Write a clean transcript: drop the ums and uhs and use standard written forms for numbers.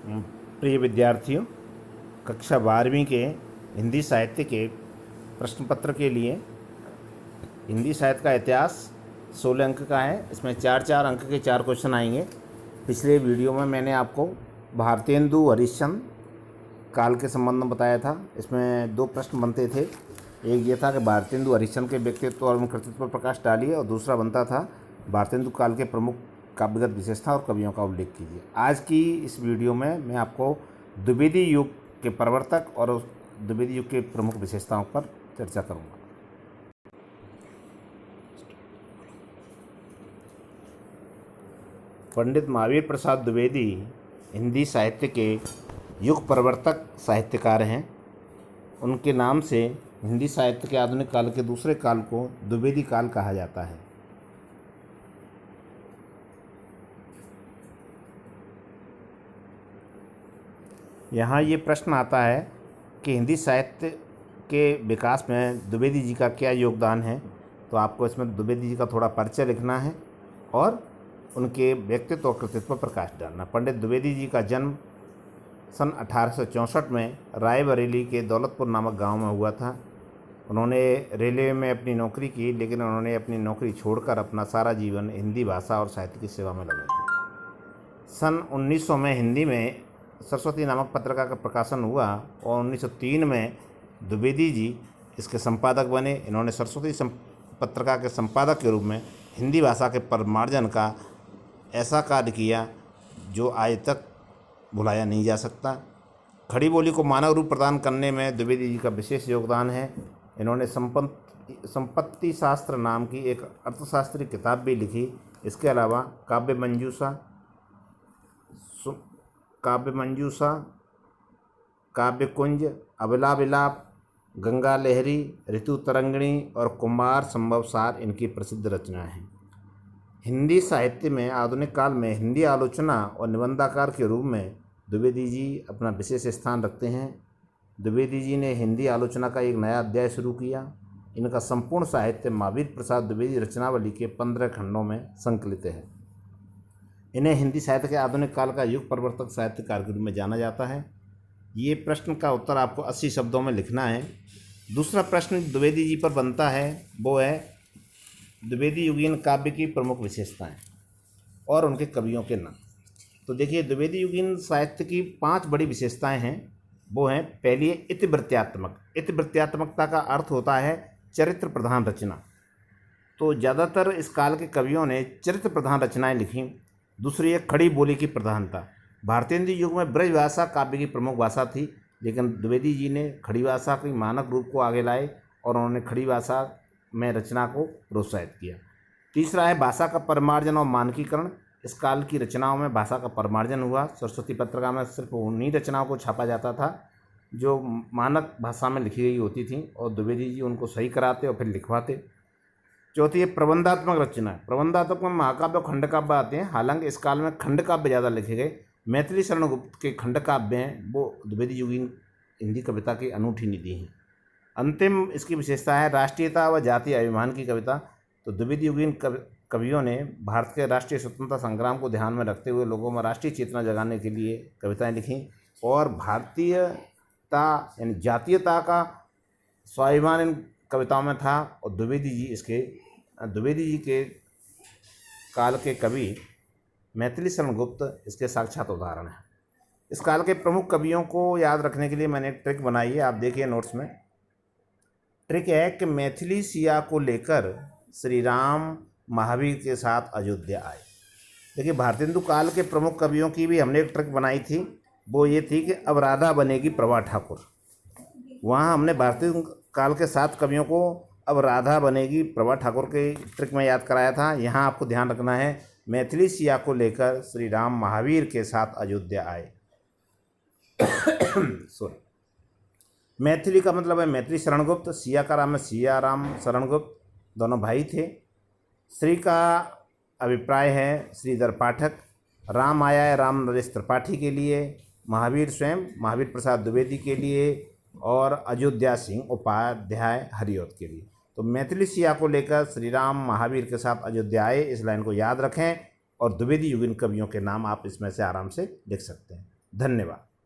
प्रिय विद्यार्थियों, कक्षा 12वीं के हिंदी साहित्य के प्रश्न पत्र के लिए हिंदी साहित्य का इतिहास 16 अंक का है। इसमें 4-4 अंक के 4 क्वेश्चन आएंगे। पिछले वीडियो में मैंने आपको भारतेंदु हरिश्चंद्र काल के संबंध में बताया था। इसमें 2 प्रश्न बनते थे। एक ये था कि भारतेंदु हरिश्चंद्र के व्यक्तित्व और कृतित्व पर प्रकाश डालिए, और दूसरा बनता था भारतेंदु काल के प्रमुख काव्यगत विशेषता और कवियों का उल्लेख कीजिए। आज की इस वीडियो में मैं आपको द्विवेदी युग के प्रवर्तक और द्विवेदी युग के प्रमुख विशेषताओं पर चर्चा करूंगा। पंडित महावीर प्रसाद द्विवेदी हिंदी साहित्य के युग प्रवर्तक साहित्यकार हैं। उनके नाम से हिंदी साहित्य के आधुनिक काल के दूसरे काल को द्विवेदी काल कहा जाता है। यहाँ ये प्रश्न आता है कि हिंदी साहित्य के विकास में द्विवेदी जी का क्या योगदान है। तो आपको इसमें द्विवेदी जी का थोड़ा परिचय लिखना है और उनके व्यक्तित्व और कृतित्व पर प्रकाश डालना। पंडित द्विवेदी जी का जन्म सन 1864 में रायबरेली के दौलतपुर नामक गांव में हुआ था। उन्होंने रेलवे में अपनी नौकरी की, लेकिन उन्होंने अपनी नौकरी छोड़कर अपना सारा जीवन हिंदी भाषा और साहित्य की सेवा में लगा दिया। सन 1900 में हिंदी में सरस्वती नामक पत्रिका का प्रकाशन हुआ और 1903 में द्विवेदी जी इसके संपादक बने। इन्होंने सरस्वती पत्रिका के संपादक के रूप में हिंदी भाषा के परिमार्जन का ऐसा कार्य किया जो आज तक भुलाया नहीं जा सकता। खड़ी बोली को मानव रूप प्रदान करने में द्विवेदी जी का विशेष योगदान है। इन्होंने संपत्ति शास्त्र नाम की एक अर्थशास्त्री किताब भी लिखी। इसके अलावा काव्य मंजूषा, काव्य कुंज, अबला विलाप, गंगा लहरी, ऋतु तरंगिणी और कुमार संभवसार इनकी प्रसिद्ध रचनाएं हैं। हिंदी साहित्य में आधुनिक काल में हिंदी आलोचना और निबंधाकार के रूप में द्विवेदी जी अपना विशेष स्थान रखते हैं। द्विवेदी जी ने हिंदी आलोचना का एक नया अध्याय शुरू किया। इनका संपूर्ण साहित्य महावीर प्रसाद द्विवेदी रचनावली के 15 खंडों में संकलित है। इन्हें हिंदी साहित्य के आधुनिक काल का युग प्रवर्तक साहित्यकार के रूप में जाना जाता है। ये प्रश्न का उत्तर आपको 80 शब्दों में लिखना है। दूसरा प्रश्न द्विवेदी जी पर बनता है, वो है द्विवेदी युगीन काव्य की प्रमुख विशेषताएं और उनके कवियों के नाम। तो देखिए, द्विवेदी युगीन साहित्य की 5 बड़ी विशेषताएं हैं। वो हैं, पहली है इतिवृत्त्यात्मक। इतिवृत्त्यात्मकता का अर्थ होता है चरित्र प्रधान रचना। तो ज़्यादातर इस काल के कवियों ने चरित्र प्रधान रचनाएं लिखी। दूसरी है खड़ी बोली की प्रधानता। भारतेंदु युग में ब्रज भाषा काव्य की प्रमुख भाषा थी, लेकिन द्विवेदी जी ने खड़ी भाषा के मानक रूप को आगे लाए और उन्होंने खड़ी भाषा में रचना को प्रोत्साहित किया। तीसरा है भाषा का परिमार्जन और मानकीकरण। इस काल की रचनाओं में भाषा का परिमार्जन हुआ। सरस्वती पत्रिका में सिर्फ उन्हीं रचनाओं को छापा जाता था जो मानक भाषा में लिखी गई होती थी, और द्विवेदी जी उनको सही कराते और फिर लिखवाते। चौथी है प्रबंधात्मक रचना। प्रबंधात्मक में महाकाव्य और खंड काव्य आते हैं। हालांकि इस काल में खंड काव्य ज़्यादा लिखे गए। मैथिली शरण गुप्त के खंड काव्य हैं, वो द्विवेदी युगीन हिंदी कविता की अनूठी निधि हैं। अंतिम इसकी विशेषता है राष्ट्रीयता व जातीय अभिमान की कविता। तो द्विवेदी युगीन कवियों ने भारत के राष्ट्रीय स्वतंत्रता संग्राम को ध्यान में रखते हुए लोगों में राष्ट्रीय चेतना जगाने के लिए कविताएं लिखीं, और भारतीयता यानी जातीयता का स्वाभिमान इन कविताओं में था। और द्विवेदी जी के काल के कवि मैथिली शरण गुप्त इसके साक्षात उदाहरण हैं। इस काल के प्रमुख कवियों को याद रखने के लिए मैंने एक ट्रिक बनाई है, आप देखिए नोट्स में। ट्रिक है कि मैथिली सिया को लेकर श्री राम महावीर के साथ अयोध्या आए। देखिए, भारतेंदु काल के प्रमुख कवियों की भी हमने एक ट्रिक बनाई थी। वो ये थी कि अब राधा बनेगी प्रभा ठाकुर। वहाँ हमने भारतेंदु काल के 7 कवियों को अब राधा बनेगी प्रभा ठाकुर के ट्रिक में याद कराया था। यहाँ आपको ध्यान रखना है, मैथिली सिया को लेकर श्री राम महावीर के साथ अयोध्या आए। सॉरी, मैथिली का मतलब है मैथिली शरण गुप्त, सिया का नाम है सिया राम शरण गुप्त, दोनों भाई थे। श्री का अभिप्राय है श्रीधर पाठक। राम आया है राम नरेश त्रिपाठी के लिए, महावीर स्वयं महावीर प्रसाद द्विवेदी के लिए, और अयोध्या सिंह उपाध्याय हरिऔध के लिए। तो मैथिली सिया को लेकर श्री राम महावीर के साथ अयोध्या आए, इस लाइन को याद रखें, और द्विवेदी युगीन कवियों के नाम आप इसमें से आराम से लिख सकते हैं। धन्यवाद।